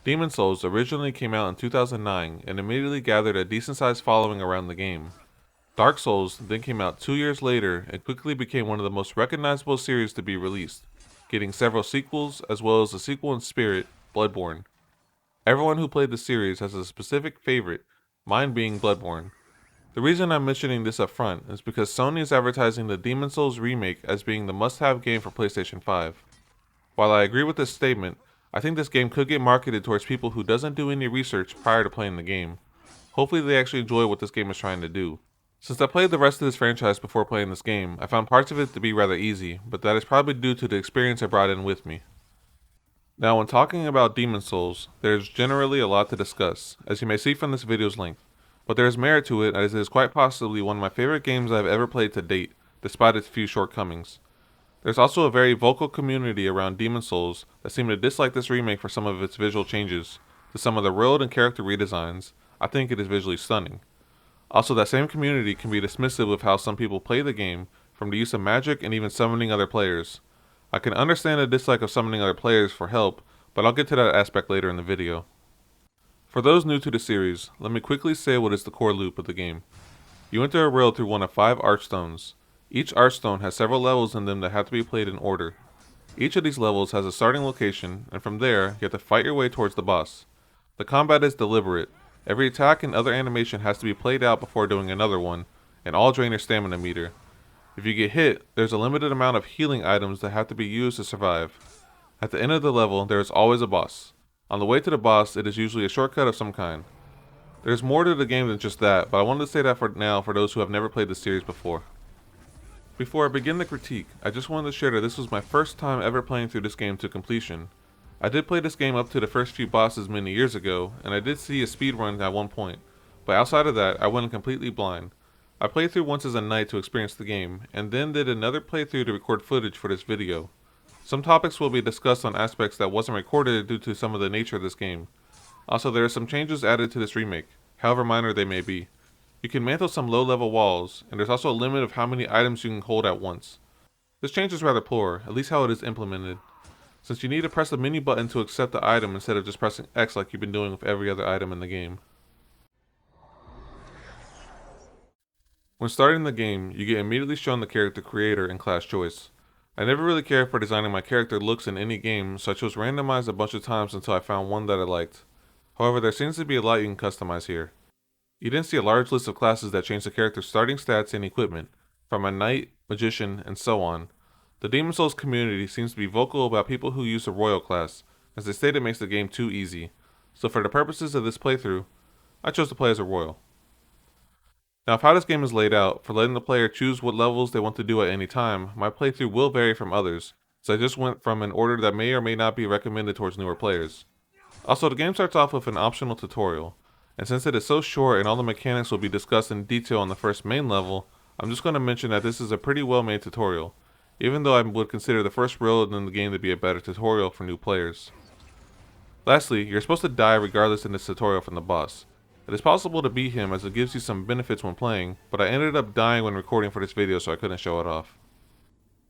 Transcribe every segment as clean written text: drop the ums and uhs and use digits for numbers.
Demon Souls originally came out in 2009 and immediately gathered a decent-sized following around the game. Dark Souls then came out 2 years later and quickly became one of the most recognizable series to be released, getting several sequels as well as a sequel in spirit, Bloodborne. Everyone who played the series has a specific favorite, mine being Bloodborne. The reason I'm mentioning this up front is because Sony is advertising the Demon Souls remake as being the must-have game for PlayStation 5. While I agree with this statement, I think this game could get marketed towards people who doesn't do any research prior to playing the game. Hopefully they actually enjoy what this game is trying to do. Since I played the rest of this franchise before playing this game, I found parts of it to be rather easy, but that is probably due to the experience I brought in with me. Now when talking about Demon Souls, there is generally a lot to discuss, as you may see from this video's length, but there is merit to it as it is quite possibly one of my favorite games I have ever played to date, despite its few shortcomings. There's also a very vocal community around Demon Souls that seem to dislike this remake for some of its visual changes. To some of the world and character redesigns, I think it is visually stunning. Also, that same community can be dismissive of how some people play the game, from the use of magic and even summoning other players. I can understand the dislike of summoning other players for help, but I'll get to that aspect later in the video. For those new to the series, let me quickly say what is the core loop of the game. You enter a world through one of 5 Archstones. Each Archstone has several levels in them that have to be played in order. Each of these levels has a starting location, and from there, you have to fight your way towards the boss. The combat is deliberate. Every attack and other animation has to be played out before doing another one, and all drain your stamina meter. If you get hit, there's a limited amount of healing items that have to be used to survive. At the end of the level, there is always a boss. On the way to the boss, it is usually a shortcut of some kind. There's more to the game than just that, but I wanted to say that for now for those who have never played the series before. Before I begin the critique, I just wanted to share that this was my first time ever playing through this game to completion. I did play this game up to the first few bosses many years ago, and I did see a speedrun at one point, but outside of that, I went completely blind. I played through once as a knight to experience the game, and then did another playthrough to record footage for this video. Some topics will be discussed on aspects that wasn't recorded due to some of the nature of this game. Also, there are some changes added to this remake, however minor they may be. You can mantle some low-level walls, and there's also a limit of how many items you can hold at once. This change is rather poor, at least how it is implemented, since you need to press the menu button to accept the item instead of just pressing X like you've been doing with every other item in the game. When starting the game, you get immediately shown the character creator and class choice. I never really cared for designing my character looks in any game, so I chose randomized a bunch of times until I found one that I liked. However, there seems to be a lot you can customize here. You then see a large list of classes that change the character's starting stats and equipment, from a knight, magician, and so on. The Demon Souls community seems to be vocal about people who use the royal class, as they state it makes the game too easy, so for the purposes of this playthrough, I chose to play as a royal. Now of how this game is laid out, for letting the player choose what levels they want to do at any time, my playthrough will vary from others, so I just went from an order that may or may not be recommended towards newer players. Also, the game starts off with an optional tutorial, and since it is so short and all the mechanics will be discussed in detail on the first main level, I'm just going to mention that this is a pretty well made tutorial, even though I would consider the first world in the game to be a better tutorial for new players. Lastly, you're supposed to die regardless in this tutorial from the boss. It is possible to beat him as it gives you some benefits when playing, but I ended up dying when recording for this video so I couldn't show it off.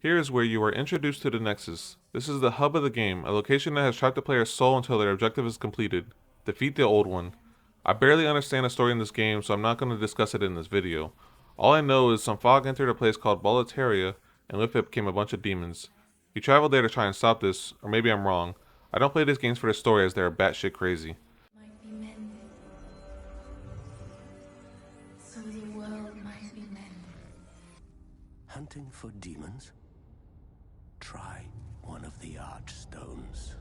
Here is where you are introduced to the Nexus. This is the hub of the game, a location that has trapped the player's soul until their objective is completed. Defeat the old one. I barely understand the story in this game, so I'm not going to discuss it in this video. All I know is some fog entered a place called Boletaria, and with it came a bunch of demons. You travel there to try and stop this, or maybe I'm wrong. I don't play these games for the story as they are batshit crazy. Might be mended. So the world might be mended. Hunting for demons? Try one of the Archstones.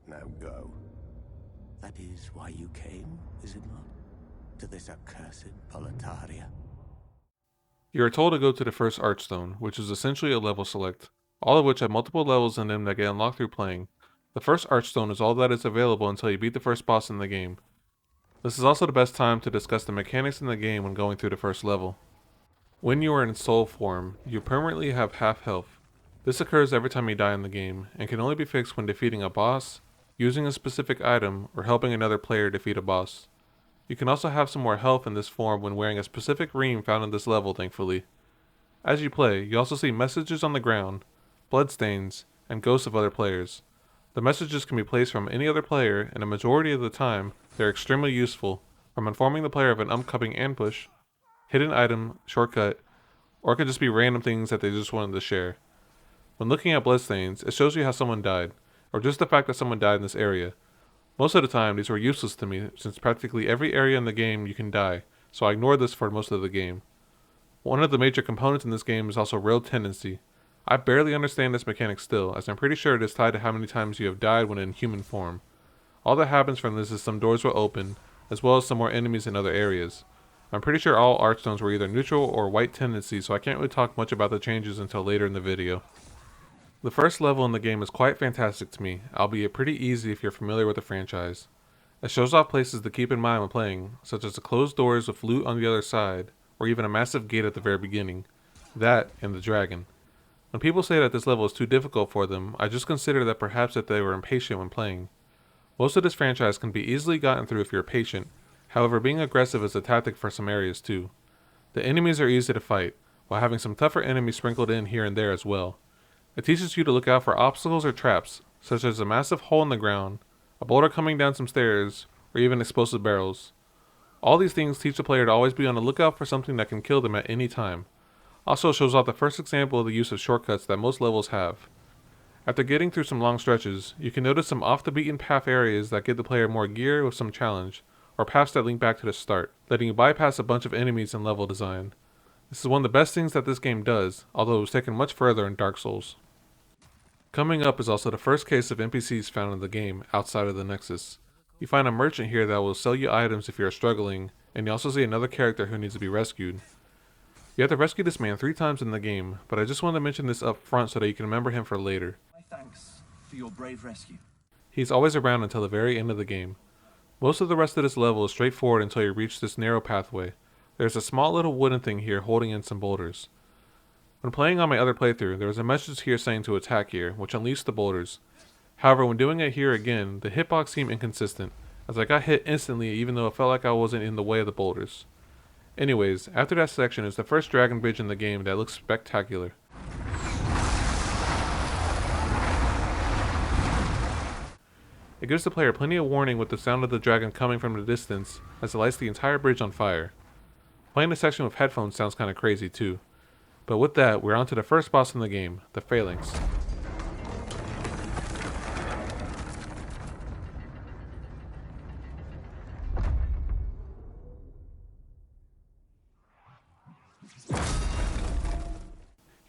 Now go. That is why you came, is it not? To this accursed Boletaria? You are told to go to the first Archstone, which is essentially a level select, all of which have multiple levels in them that get unlocked through playing. The first Archstone is all that is available until you beat the first boss in the game. This is also the best time to discuss the mechanics in the game when going through the first level. When you are in soul form, you permanently have half health. This occurs every time you die in the game, and can only be fixed when defeating a boss, using a specific item, or helping another player defeat a boss. You can also have some more health in this form when wearing a specific ream found in this level, thankfully. As you play, you also see messages on the ground, bloodstains, and ghosts of other players. The messages can be placed from any other player, and a majority of the time, they're extremely useful, from informing the player of an upcoming ambush, hidden item, shortcut, or it could just be random things that they just wanted to share. When looking at bloodstains, it shows you how someone died, or just the fact that someone died in this area. Most of the time, these were useless to me, since practically every area in the game you can die, so I ignored this for most of the game. One of the major components in this game is also rogue tendency. I barely understand this mechanic still, as I'm pretty sure it is tied to how many times you have died when in human form. All that happens from this is some doors will open, as well as some more enemies in other areas. I'm pretty sure all Archstones were either neutral or white tendency, so I can't really talk much about the changes until later in the video. The first level in the game is quite fantastic to me, albeit pretty easy if you're familiar with the franchise. It shows off places to keep in mind when playing, such as the closed doors with loot on the other side, or even a massive gate at the very beginning. That, and the dragon. When people say that this level is too difficult for them, I just consider that perhaps that they were impatient when playing. Most of this franchise can be easily gotten through if you're patient, however being aggressive is a tactic for some areas too. The enemies are easy to fight, while having some tougher enemies sprinkled in here and there as well. It teaches you to look out for obstacles or traps, such as a massive hole in the ground, a boulder coming down some stairs, or even explosive barrels. All these things teach the player to always be on the lookout for something that can kill them at any time. Also shows off the first example of the use of shortcuts that most levels have. After getting through some long stretches, you can notice some off the beaten path areas that give the player more gear with some challenge, or paths that link back to the start, letting you bypass a bunch of enemies in level design. This is one of the best things that this game does, although it was taken much further in Dark Souls. Coming up is also the first case of NPCs found in the game, outside of the Nexus. You find a merchant here that will sell you items if you are struggling, and you also see another character who needs to be rescued. You have to rescue this man 3 times in the game, but I just wanted to mention this up front so that you can remember him for later. My thanks for your brave rescue. He's always around until the very end of the game. Most of the rest of this level is straightforward until you reach this narrow pathway. There's a small little wooden thing here holding in some boulders. When playing on my other playthrough, there was a message here saying to attack here, which unleashed the boulders. However, when doing it here again, the hitbox seemed inconsistent, as I got hit instantly even though it felt like I wasn't in the way of the boulders. Anyways, after that section is the first dragon bridge in the game that looks spectacular. It gives the player plenty of warning with the sound of the dragon coming from the distance, as it lights the entire bridge on fire. Playing this section with headphones sounds kinda crazy too. But with that, we're on to the first boss in the game, the Phalanx.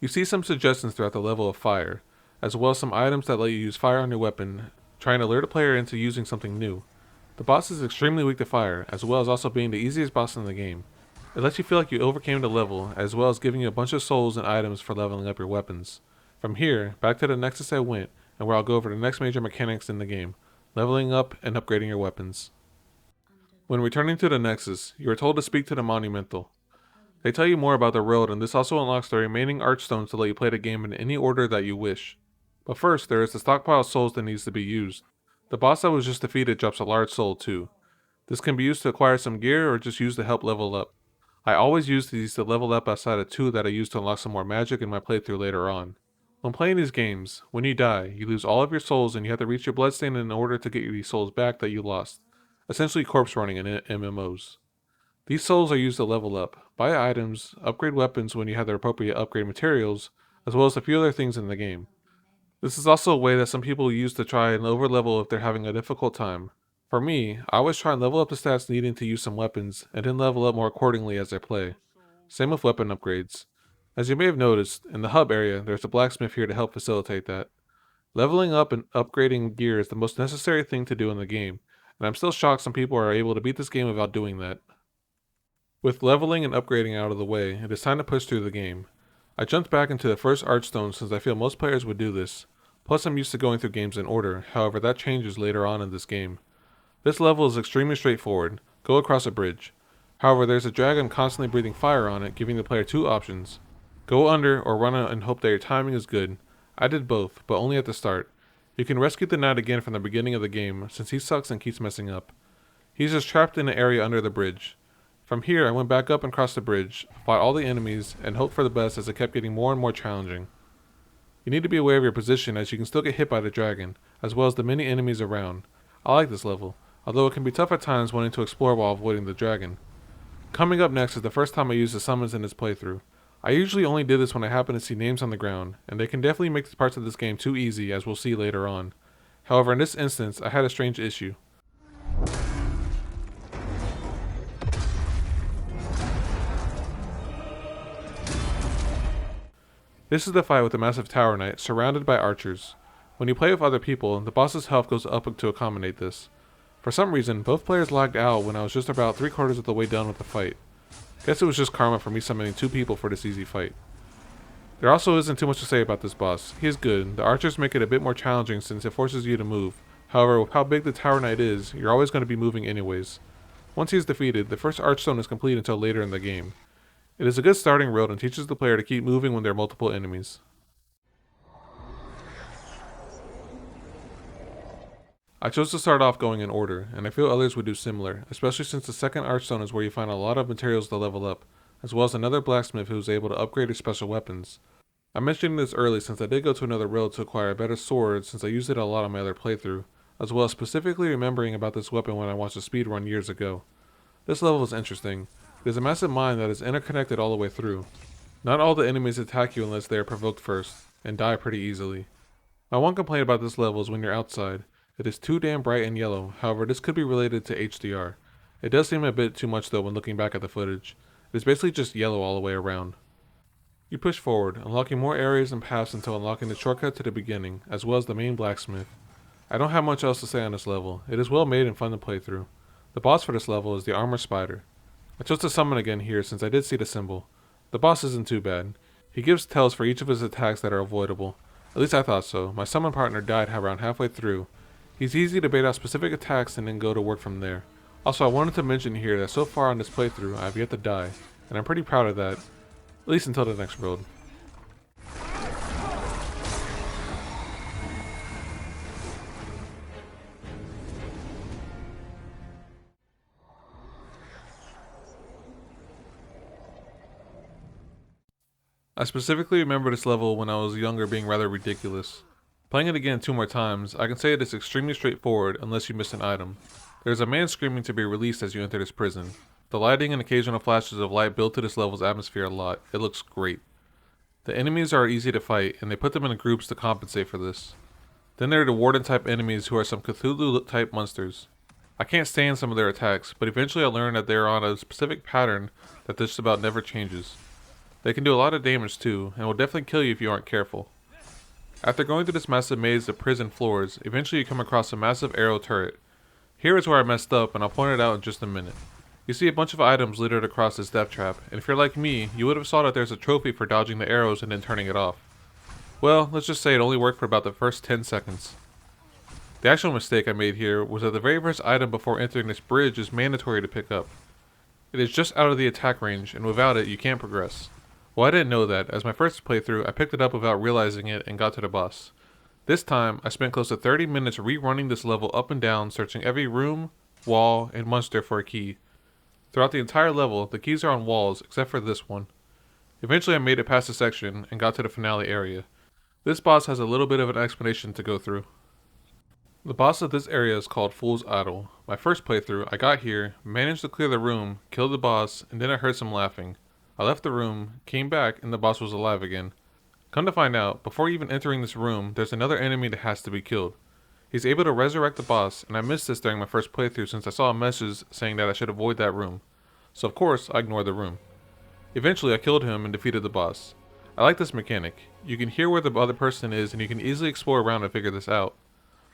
You see some suggestions throughout the level of fire, as well as some items that let you use fire on your weapon, trying to lure the player into using something new. The boss is extremely weak to fire, as well as also being the easiest boss in the game. It lets you feel like you overcame the level, as well as giving you a bunch of souls and items for leveling up your weapons. From here, back to the Nexus I went, and where I'll go over the next major mechanics in the game, leveling up and upgrading your weapons. When returning to the Nexus, you are told to speak to the Monumental. They tell you more about the road, and this also unlocks the remaining Archstones to let you play the game in any order that you wish. But first, there is the stockpile of souls that needs to be used. The boss that was just defeated drops a large soul too. This can be used to acquire some gear or just used to help level up. I always use these to level up outside of 2 that I use to unlock some more magic in my playthrough later on. When playing these games, when you die, you lose all of your souls and you have to reach your bloodstain in order to get these souls back that you lost. Essentially corpse running in MMOs. These souls are used to level up, buy items, upgrade weapons when you have the appropriate upgrade materials, as well as a few other things in the game. This is also a way that some people use to try and overlevel if they're having a difficult time. For me, I always try and level up the stats needing to use some weapons, and then level up more accordingly as I play. Same with weapon upgrades. As you may have noticed, in the hub area, there's a blacksmith here to help facilitate that. Leveling up and upgrading gear is the most necessary thing to do in the game, and I'm still shocked some people are able to beat this game without doing that. With leveling and upgrading out of the way, it is time to push through the game. I jumped back into the first Archstone since I feel most players would do this. Plus I'm used to going through games in order, however that changes later on in this game. This level is extremely straightforward. Go across a bridge. However, there's a dragon constantly breathing fire on it, giving the player 2 options. Go under or run out and hope that your timing is good. I did both, but only at the start. You can rescue the knight again from the beginning of the game, since he sucks and keeps messing up. He's just trapped in an area under the bridge. From here, I went back up and crossed the bridge, fought all the enemies, and hoped for the best as it kept getting more and more challenging. You need to be aware of your position as you can still get hit by the dragon, as well as the many enemies around. I like this level, although it can be tough at times wanting to explore while avoiding the dragon. Coming up next is the first time I used the summons in this playthrough. I usually only did this when I happen to see names on the ground, and they can definitely make the parts of this game too easy, as we'll see later on. However, in this instance, I had a strange issue. This is the fight with the massive tower knight, surrounded by archers. When you play with other people, the boss's health goes up to accommodate this. For some reason, both players lagged out when I was just about 3/4 of the way done with the fight. Guess it was just karma for me summoning 2 people for this easy fight. There also isn't too much to say about this boss. He is good. The archers make it a bit more challenging since it forces you to move. However, with how big the tower knight is, you're always going to be moving anyways. Once he is defeated, the first Archstone is complete until later in the game. It is a good starting road and teaches the player to keep moving when there are multiple enemies. I chose to start off going in order, and I feel others would do similar, especially since the second Archstone is where you find a lot of materials to level up, as well as another blacksmith who is able to upgrade his special weapons. I'm mentioning this early since I did go to another road to acquire a better sword since I used it a lot on my other playthrough, as well as specifically remembering about this weapon when I watched a speedrun years ago. This level is interesting. It is a massive mine that is interconnected all the way through. Not all the enemies attack you unless they are provoked first, and die pretty easily. My one complaint about this level is when you're outside. It is too damn bright and yellow, however this could be related to HDR. It does seem a bit too much though when looking back at the footage. It is basically just yellow all the way around. You push forward, unlocking more areas and paths until unlocking the shortcut to the beginning, as well as the main blacksmith. I don't have much else to say on this level. It is well made and fun to play through. The boss for this level is the armor spider. I chose to summon again here since I did see the symbol. The boss isn't too bad. He gives tells for each of his attacks that are avoidable. At least I thought so. My summon partner died around halfway through. He's easy to bait out specific attacks and then go to work from there. Also, I wanted to mention here that so far on this playthrough, I have yet to die, and I'm pretty proud of that, at least until the next road. I specifically remember this level when I was younger being rather ridiculous. Playing it again 2 more times, I can say it is extremely straightforward unless you miss an item. There is a man screaming to be released as you enter this prison. The lighting and occasional flashes of light build to this level's atmosphere a lot. It looks great. The enemies are easy to fight, and they put them in groups to compensate for this. Then there are the warden type enemies who are some Cthulhu type monsters. I can't stand some of their attacks, but eventually I learned that they are on a specific pattern that just about never changes. They can do a lot of damage too, and will definitely kill you if you aren't careful. After going through this massive maze of prison floors, eventually you come across a massive arrow turret. Here is where I messed up, and I'll point it out in just a minute. You see a bunch of items littered across this death trap, and if you're like me, you would have saw that there's a trophy for dodging the arrows and then turning it off. Well, let's just say it only worked for about the first 10 seconds. The actual mistake I made here was that the very first item before entering this bridge is mandatory to pick up. It is just out of the attack range, and without it, you can't progress. Well, I didn't know that. As my first playthrough, I picked it up without realizing it and got to the boss. This time, I spent close to 30 minutes rerunning this level up and down, searching every room, wall, and monster for a key. Throughout the entire level, the keys are on walls, except for this one. Eventually I made it past the section and got to the finale area. This boss has a little bit of an explanation to go through. The boss of this area is called Fool's Idol. My first playthrough, I got here, managed to clear the room, killed the boss, and then I heard some laughing. I left the room, came back, and the boss was alive again. Come to find out, before even entering this room, there's another enemy that has to be killed. He's able to resurrect the boss, and I missed this during my first playthrough since I saw a message saying that I should avoid that room. So of course, I ignored the room. Eventually, I killed him and defeated the boss. I like this mechanic. You can hear where the other person is, and you can easily explore around and figure this out.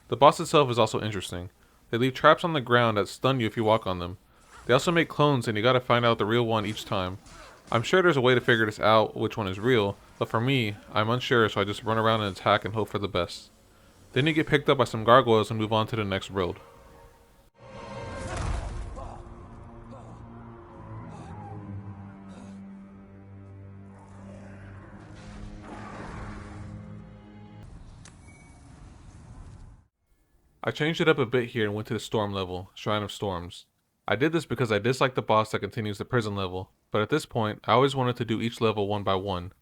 The boss itself is also interesting. They leave traps on the ground that stun you if you walk on them. They also make clones, and you gotta find out the real one each time. I'm sure there's a way to figure this out, which one is real, but for me, I'm unsure, so I just run around and attack and hope for the best. Then you get picked up by some gargoyles and move on to the next road. I changed it up a bit here and went to the storm level, Shrine of Storms. I did this because I dislike the boss that continues the prison level, but at this point, I always wanted to do each level one by one.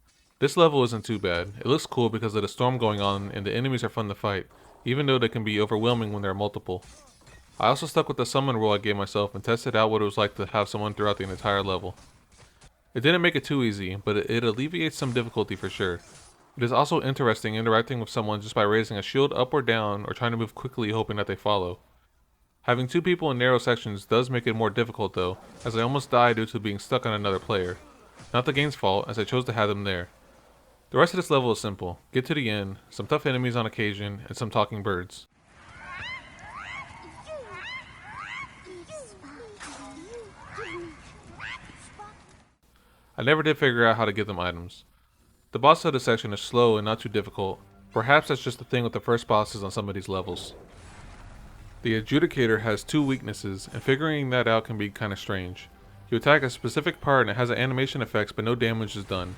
This level isn't too bad. It looks cool because of the storm going on and the enemies are fun to fight, even though they can be overwhelming when there are multiple. I also stuck with the summon rule I gave myself and tested out what it was like to have someone throughout the entire level. It didn't make it too easy, but it alleviates some difficulty for sure. It is also interesting interacting with someone just by raising a shield up or down or trying to move quickly hoping that they follow. Having two people in narrow sections does make it more difficult though, as I almost died due to being stuck on another player. Not the game's fault, as I chose to have them there. The rest of this level is simple. Get to the end, some tough enemies on occasion, and some talking birds. I never did figure out how to give them items. The boss of this section is slow and not too difficult. Perhaps that's just the thing with the first bosses on some of these levels. The Adjudicator has two weaknesses, and figuring that out can be kinda strange. You attack a specific part and it has an animation effects but no damage is done.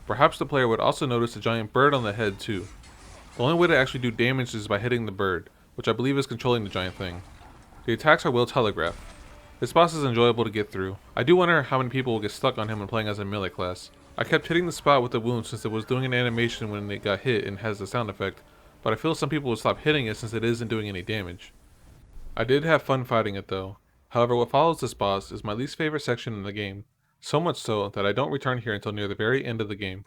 Perhaps the player would also notice a giant bird on the head too. The only way to actually do damage is by hitting the bird, which I believe is controlling the giant thing. The attacks are well telegraphed. This boss is enjoyable to get through. I do wonder how many people will get stuck on him when playing as a melee class. I kept hitting the spot with the wound since it was doing an animation when it got hit and has a sound effect, but I feel some people would stop hitting it since it isn't doing any damage. I did have fun fighting it though. However, what follows this boss is my least favorite section in the game, so much so that I don't return here until near the very end of the game.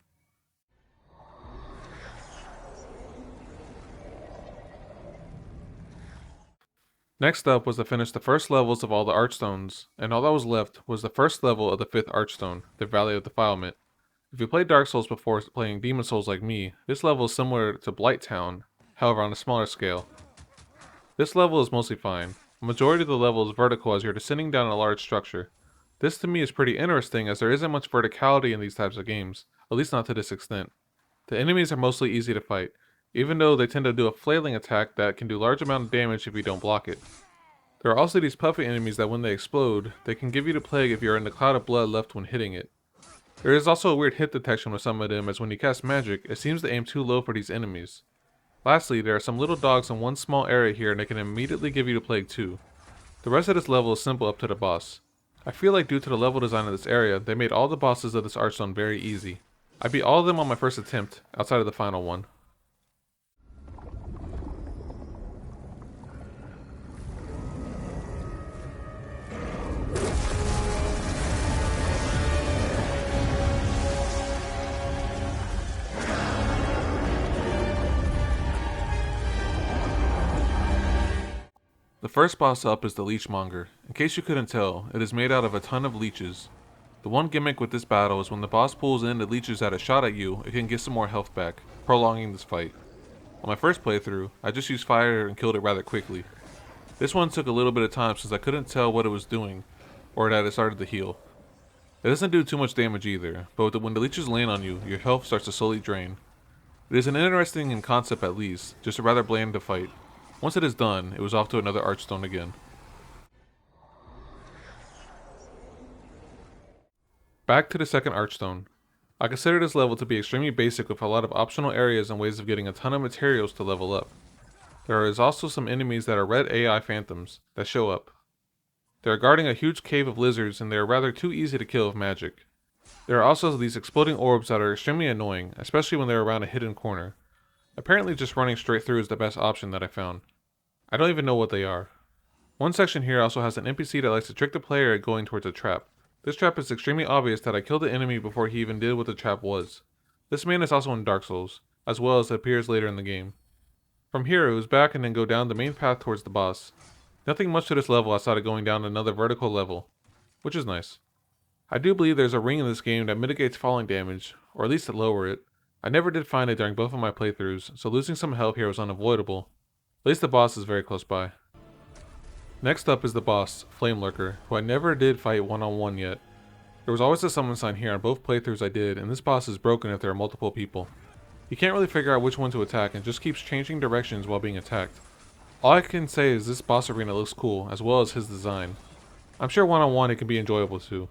Next up was to finish the first levels of all the Archstones, and all that was left was the first level of the 5th Archstone, the Valley of Defilement. If you played Dark Souls before playing Demon Souls like me, this level is similar to Blighttown, however on a smaller scale. This level is mostly fine. The majority of the level is vertical as you're descending down a large structure. This to me is pretty interesting as there isn't much verticality in these types of games, at least not to this extent. The enemies are mostly easy to fight, even though they tend to do a flailing attack that can do large amount of damage if you don't block it. There are also these puffy enemies that when they explode, they can give you the plague if you're in the cloud of blood left when hitting it. There is also a weird hit detection with some of them as when you cast magic, it seems to aim too low for these enemies. Lastly, there are some little dogs in one small area here and they can immediately give you the plague too. The rest of this level is simple up to the boss. I feel like due to the level design of this area, they made all the bosses of this Archstone very easy. I beat all of them on my first attempt, outside of the final one. The first boss up is the Leechmonger. In case you couldn't tell, it is made out of a ton of leeches. The one gimmick with this battle is when the boss pulls in the leeches at a shot at you, it can get some more health back, prolonging this fight. On my first playthrough, I just used fire and killed it rather quickly. This one took a little bit of time since I couldn't tell what it was doing, or that it started to heal. It doesn't do too much damage either, but when the leeches land on you, your health starts to slowly drain. It is an interesting in concept at least, just rather bland to fight. Once it is done, it was off to another Archstone again. Back to the second Archstone. I consider this level to be extremely basic with a lot of optional areas and ways of getting a ton of materials to level up. There is also some enemies that are red AI phantoms that show up. They are guarding a huge cave of lizards and they are rather too easy to kill with magic. There are also these exploding orbs that are extremely annoying, especially when they are around a hidden corner. Apparently just running straight through is the best option that I found. I don't even know what they are. One section here also has an NPC that likes to trick the player at going towards a trap. This trap is extremely obvious that I killed the enemy before he even did what the trap was. This man is also in Dark Souls, as well as it appears later in the game. From here it was back and then go down the main path towards the boss. Nothing much to this level outside of going down another vertical level, which is nice. I do believe there's a ring in this game that mitigates falling damage, or at least to lower it. I never did find it during both of my playthroughs, so losing some health here was unavoidable. At least the boss is very close by. Next up is the boss, Flame Lurker, who I never did fight one-on-one yet. There was always a summon sign here on both playthroughs I did, and this boss is broken if there are multiple people. You can't really figure out which one to attack and just keeps changing directions while being attacked. All I can say is this boss arena looks cool, as well as his design. I'm sure one-on-one it can be enjoyable too.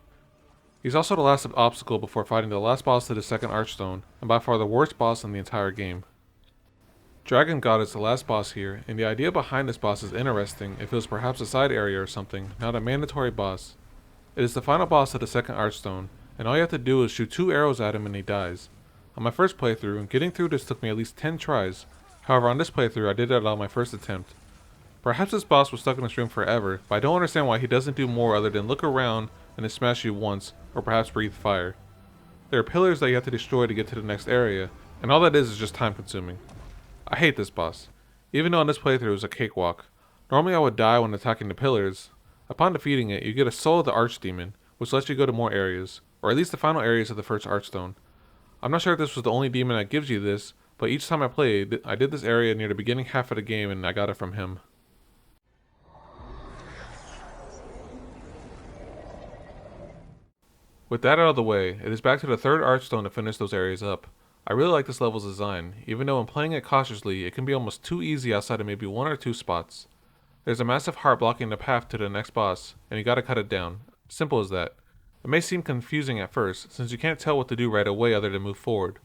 He's also the last obstacle before fighting the last boss of the second Archstone, and by far the worst boss in the entire game. Dragon God is the last boss here, and the idea behind this boss is interesting if it was perhaps a side area or something, not a mandatory boss. It is the final boss of the second Archstone, and all you have to do is shoot 2 arrows at him and he dies. On my first playthrough, getting through this took me at least 10 tries. However, on this playthrough, I did it on my first attempt. Perhaps this boss was stuck in this room forever, but I don't understand why he doesn't do more other than look around and then smash you once, or perhaps breathe fire. There are pillars that you have to destroy to get to the next area, and all that is just time consuming. I hate this boss, even though on this playthrough it was a cakewalk. Normally I would die when attacking the pillars. Upon defeating it, you get a soul of the Archdemon, which lets you go to more areas, or at least the final areas of the first Archstone. I'm not sure if this was the only demon that gives you this, but each time I played, I did this area near the beginning half of the game and I got it from him. With that out of the way, it is back to the third Archstone to finish those areas up. I really like this level's design, even though when playing it cautiously, it can be almost too easy outside of maybe one or two spots. There's a massive heart blocking the path to the next boss, and you gotta cut it down. Simple as that. It may seem confusing at first, since you can't tell what to do right away other than move forward.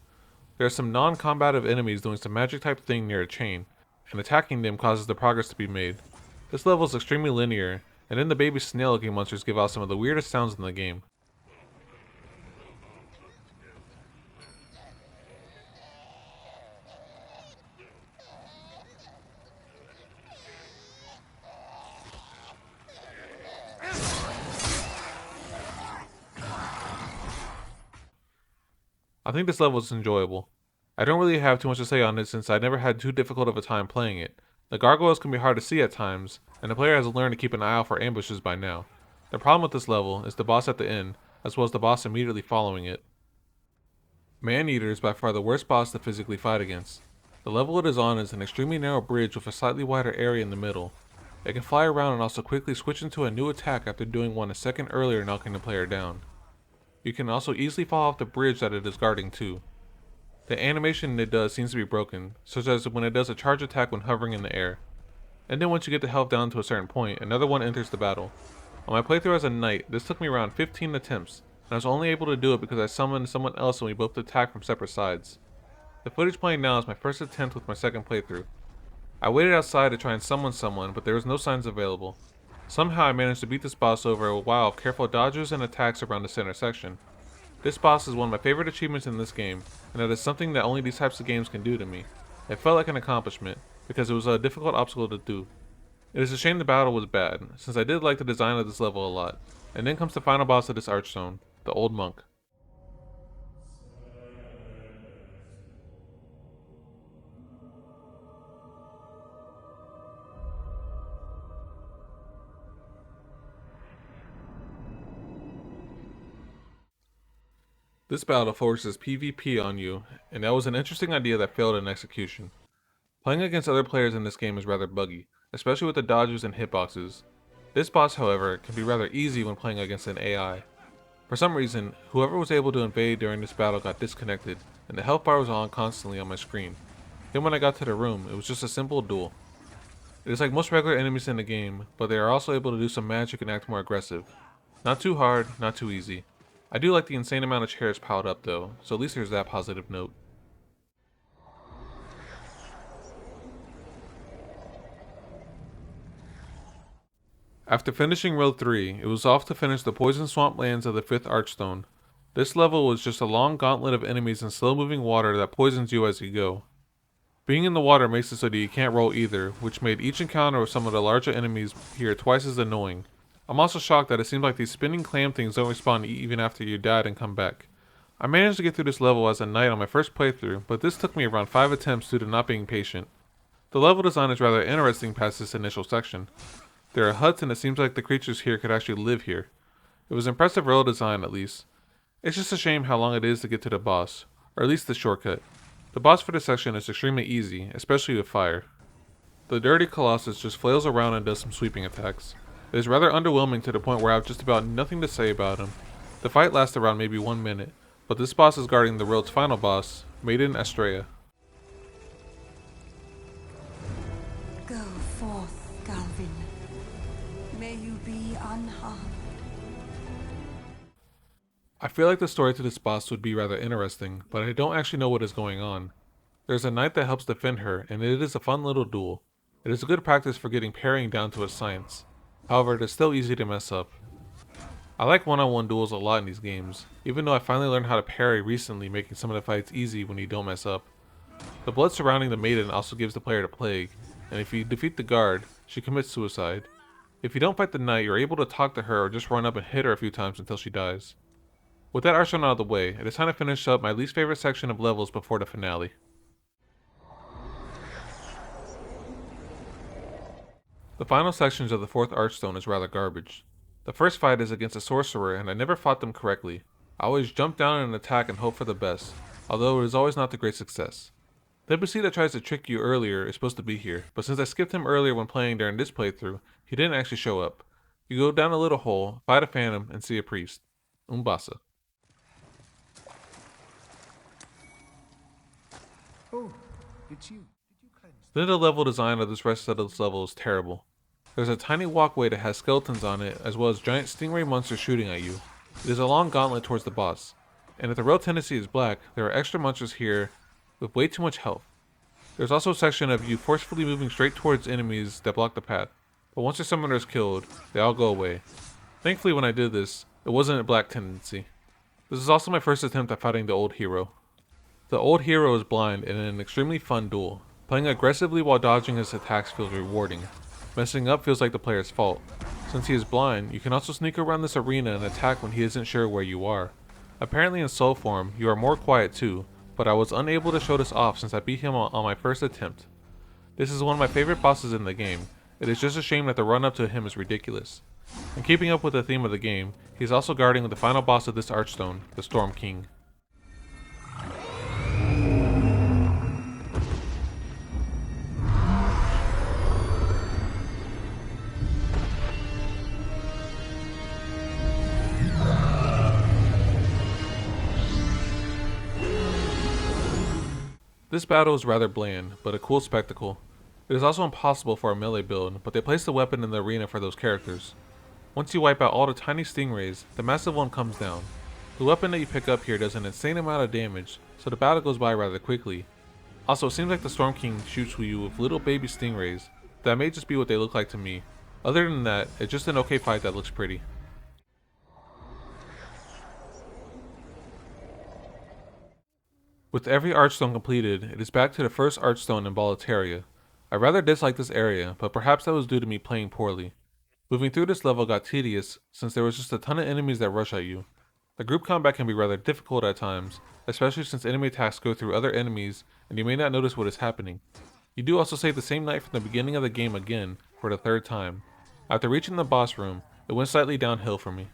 There are some non-combative enemies doing some magic type thing near a chain, and attacking them causes the progress to be made. This level is extremely linear, and then the baby snail looking monsters give out some of the weirdest sounds in the game. I think this level is enjoyable. I don't really have too much to say on it since I never had too difficult of a time playing it. The gargoyles can be hard to see at times, and the player has learned to keep an eye out for ambushes by now. The problem with this level is the boss at the end, as well as the boss immediately following it. Man-Eater is by far the worst boss to physically fight against. The level it is on is an extremely narrow bridge with a slightly wider area in the middle. It can fly around and also quickly switch into a new attack after doing one a second earlier, knocking the player down. You can also easily fall off the bridge that it is guarding too. The animation it does seems to be broken, such as when it does a charge attack when hovering in the air. And then once you get the health down to a certain point, another one enters the battle. On my playthrough as a knight, this took me around 15 attempts, and I was only able to do it because I summoned someone else and we both attacked from separate sides. The footage playing now is my first attempt with my second playthrough. I waited outside to try and summon someone, but there was no signs available. Somehow I managed to beat this boss over a while of careful dodges and attacks around the center section. This boss is one of my favorite achievements in this game, and that is something that only these types of games can do to me. It felt like an accomplishment, because it was a difficult obstacle to do. It is a shame the battle was bad, since I did like the design of this level a lot. And then comes the final boss of this Archstone, the Old Monk. This battle forces PvP on you, and that was an interesting idea that failed in execution. Playing against other players in this game is rather buggy, especially with the dodges and hitboxes. This boss, however, can be rather easy when playing against an AI. For some reason, whoever was able to invade during this battle got disconnected, and the health bar was on constantly on my screen. Then when I got to the room, it was just a simple duel. It is like most regular enemies in the game, but they are also able to do some magic and act more aggressive. Not too hard, not too easy. I do like the insane amount of chairs piled up though, so at least there's that positive note. After finishing Row 3, it was off to finish the poison swamp lands of the 5th Archstone. This level was just a long gauntlet of enemies in slow moving water that poisons you as you go. Being in the water makes it so that you can't roll either, which made each encounter with some of the larger enemies here twice as annoying. I'm also shocked that it seems like these spinning clam things don't respawn even after you died and come back. I managed to get through this level as a knight on my first playthrough, but this took me around 5 attempts due to not being patient. The level design is rather interesting past this initial section. There are huts and it seems like the creatures here could actually live here. It was impressive world design at least. It's just a shame how long it is to get to the boss, or at least the shortcut. The boss for this section is extremely easy, especially with fire. The dirty Colossus just flails around and does some sweeping attacks. It is rather underwhelming to the point where I have just about nothing to say about him. The fight lasts around maybe 1 minute, but this boss is guarding the world's final boss, Maiden Astrea. Go forth, Galvin. May you be unharmed. I feel like the story to this boss would be rather interesting, but I don't actually know what is going on. There's a knight that helps defend her, and it is a fun little duel. It is a good practice for getting parrying down to a science. However, it is still easy to mess up. I like one-on-one duels a lot in these games, even though I finally learned how to parry recently, making some of the fights easy when you don't mess up. The blood surrounding the maiden also gives the player the plague, and if you defeat the guard, she commits suicide. If you don't fight the knight, you're able to talk to her or just run up and hit her a few times until she dies. With that Archstone out of the way, it is time to finish up my least favorite section of levels before the finale. The final sections of the 4th Archstone is rather garbage. The first fight is against a sorcerer and I never fought them correctly. I always jump down and attack and hope for the best, although it is always not a great success. The NPC that tries to trick you earlier is supposed to be here, but since I skipped him earlier when playing during this playthrough, he didn't actually show up. You go down a little hole, fight a phantom, and see a priest. Umbasa. Oh, it's you. Did you cleanse? Then the level design of this rest of this level is terrible. There's a tiny walkway that has skeletons on it, as well as giant stingray monsters shooting at you. It is a long gauntlet towards the boss. And if the road tendency is black, there are extra monsters here with way too much health. There's also a section of you forcefully moving straight towards enemies that block the path, but once your summoner is killed, they all go away. Thankfully when I did this, it wasn't a black tendency. This is also my first attempt at fighting the old hero. The old hero is blind and in an extremely fun duel. Playing aggressively while dodging his attacks feels rewarding. Messing up feels like the player's fault. Since he is blind, you can also sneak around this arena and attack when he isn't sure where you are. Apparently in soul form, you are more quiet too, but I was unable to show this off since I beat him on my first attempt. This is one of my favorite bosses in the game. It is just a shame that the run up to him is ridiculous. And keeping up with the theme of the game, he is also guarding the final boss of this Archstone, the Storm King. This battle is rather bland, but a cool spectacle. It is also impossible for a melee build, but they place the weapon in the arena for those characters. Once you wipe out all the tiny stingrays, the massive one comes down. The weapon that you pick up here does an insane amount of damage, so the battle goes by rather quickly. Also, it seems like the Storm King shoots you with little baby stingrays. That may just be what they look like to me. Other than that, it's just an okay fight that looks pretty. With every Archstone completed, it is back to the first Archstone in Boletaria. I rather dislike this area, but perhaps that was due to me playing poorly. Moving through this level got tedious, since there was just a ton of enemies that rush at you. The group combat can be rather difficult at times, especially since enemy attacks go through other enemies and you may not notice what is happening. You do also save the same knight from the beginning of the game again, for the 3rd time. After reaching the boss room, it went slightly downhill for me.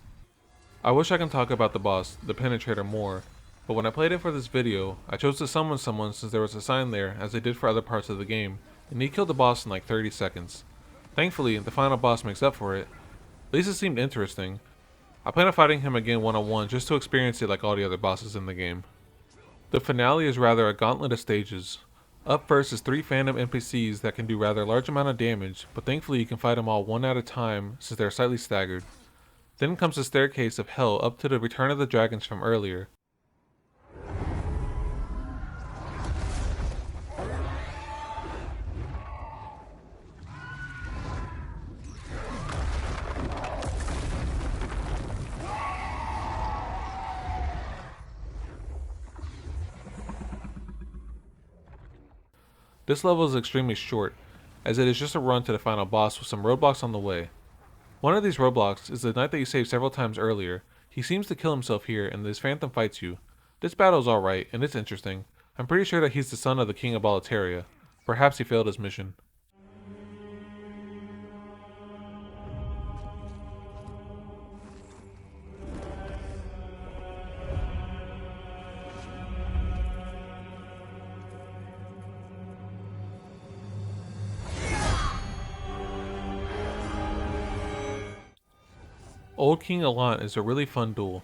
I wish I can talk about the boss, the Penetrator, more, but when I played it for this video, I chose to summon someone since there was a sign there as I did for other parts of the game, and he killed the boss in like 30 seconds. Thankfully, the final boss makes up for it. At least it seemed interesting. I plan on fighting him again one-on-one just to experience it like all the other bosses in the game. The finale is rather a gauntlet of stages. Up first is 3 phantom NPCs that can do rather large amount of damage, but thankfully you can fight them all one at a time since they are slightly staggered. Then comes the staircase of hell up to the Return of the Dragons from earlier. This level is extremely short, as it is just a run to the final boss with some roadblocks on the way. One of these roadblocks is the knight that you saved several times earlier. He seems to kill himself here and this phantom fights you. This battle is alright, and it's interesting. I'm pretty sure that he's the son of the king of Boletaria. Perhaps he failed his mission. Old King Allant is a really fun duel.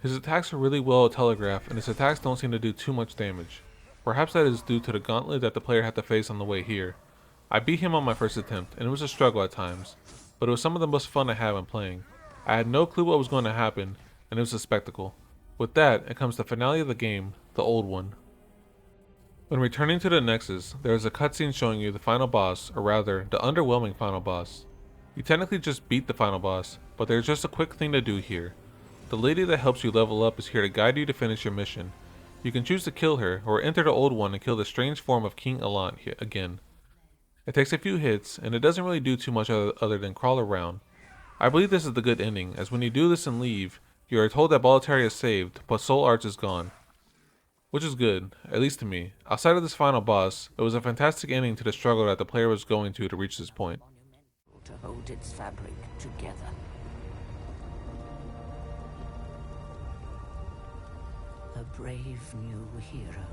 His attacks are really well telegraphed and his attacks don't seem to do too much damage. Perhaps that is due to the gauntlet that the player had to face on the way here. I beat him on my first attempt and it was a struggle at times, but it was some of the most fun I had when playing. I had no clue what was going to happen and it was a spectacle. With that, it comes the finale of the game, the old one. When returning to the Nexus, there is a cutscene showing you the final boss, or rather, the underwhelming final boss. You technically just beat the final boss, but there's just a quick thing to do here. The lady that helps you level up is here to guide you to finish your mission. You can choose to kill her, or enter the old one and kill the strange form of King Allant again. It takes a few hits, and it doesn't really do too much other than crawl around. I believe this is the good ending, as when you do this and leave, you are told that Boletaria is saved, but Soul Arch is gone. Which is good, at least to me. Outside of this final boss, it was a fantastic ending to the struggle that the player was going to reach this point. To hold its fabric together. A brave new hero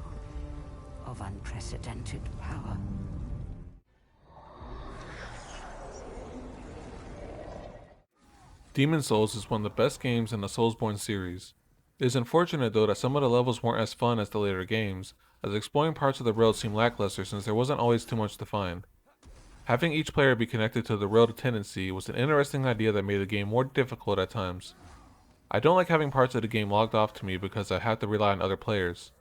of unprecedented power. Demon Souls is one of the best games in the Soulsborne series. It is unfortunate though that some of the levels weren't as fun as the later games, as exploring parts of the world seemed lackluster since there wasn't always too much to find. Having each player be connected to the world tendency was an interesting idea that made the game more difficult at times. I don't like having parts of the game logged off to me because I have to rely on other players.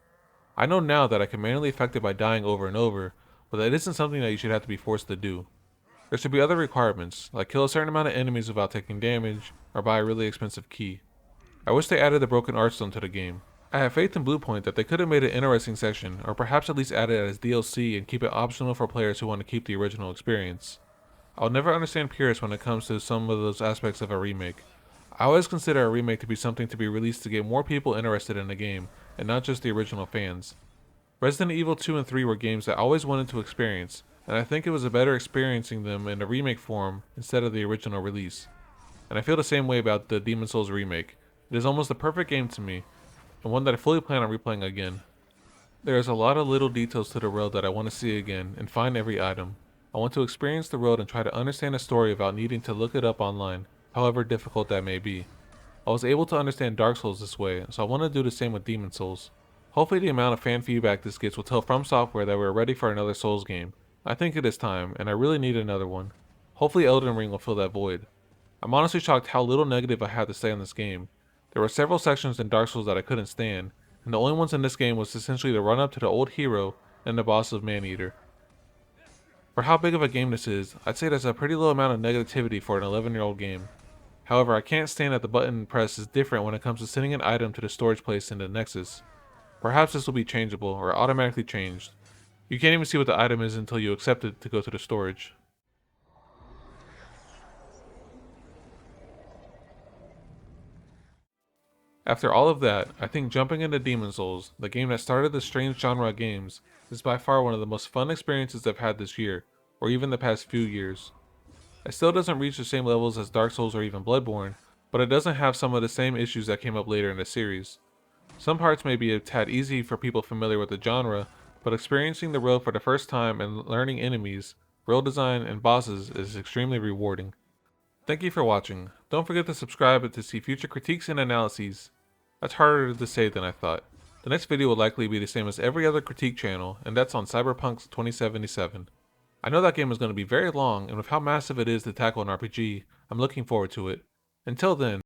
I know now that I can manually affect it by dying over and over, but that isn't something that you should have to be forced to do. There should be other requirements, like kill a certain amount of enemies without taking damage, or buy a really expensive key. I wish they added the broken Archstone to the game. I have faith in Bluepoint that they could have made an interesting section, or perhaps at least add it as DLC and keep it optional for players who want to keep the original experience. I'll never understand purists when it comes to some of those aspects of a remake. I always consider a remake to be something to be released to get more people interested in the game, and not just the original fans. Resident Evil 2 and 3 were games that I always wanted to experience, and I think it was a better experiencing them in a remake form instead of the original release. And I feel the same way about the Demon Souls remake. It is almost the perfect game to me, and one that I fully plan on replaying again. There is a lot of little details to the world that I want to see again and find every item. I want to experience the world and try to understand the story without needing to look it up online, however difficult that may be. I was able to understand Dark Souls this way, so I want to do the same with Demon Souls. Hopefully the amount of fan feedback this gets will tell From Software that we're ready for another Souls game. I think it is time, and I really need another one. Hopefully Elden Ring will fill that void. I'm honestly shocked how little negative I had to say on this game. There were several sections in Dark Souls that I couldn't stand, and the only ones in this game was essentially the run up to the old hero and the boss of Maneater. For how big of a game this is, I'd say that's a pretty low amount of negativity for an 11-year-old game. However, I can't stand that the button press is different when it comes to sending an item to the storage place in the Nexus. Perhaps this will be changeable or automatically changed. You can't even see what the item is until you accept it to go to the storage. After all of that, I think jumping into Demon Souls, the game that started the strange genre of games, is by far one of the most fun experiences I've had this year, or even the past few years. It still doesn't reach the same levels as Dark Souls or even Bloodborne, but it doesn't have some of the same issues that came up later in the series. Some parts may be a tad easy for people familiar with the genre, but experiencing the world for the first time and learning enemies, world design, and bosses is extremely rewarding. Thank you for watching. Don't forget to subscribe to see future critiques and analyses. That's harder to say than I thought. The next video will likely be the same as every other critique channel, and that's on Cyberpunk 2077. I know that game is going to be very long, and with how massive it is to tackle an RPG, I'm looking forward to it. Until then,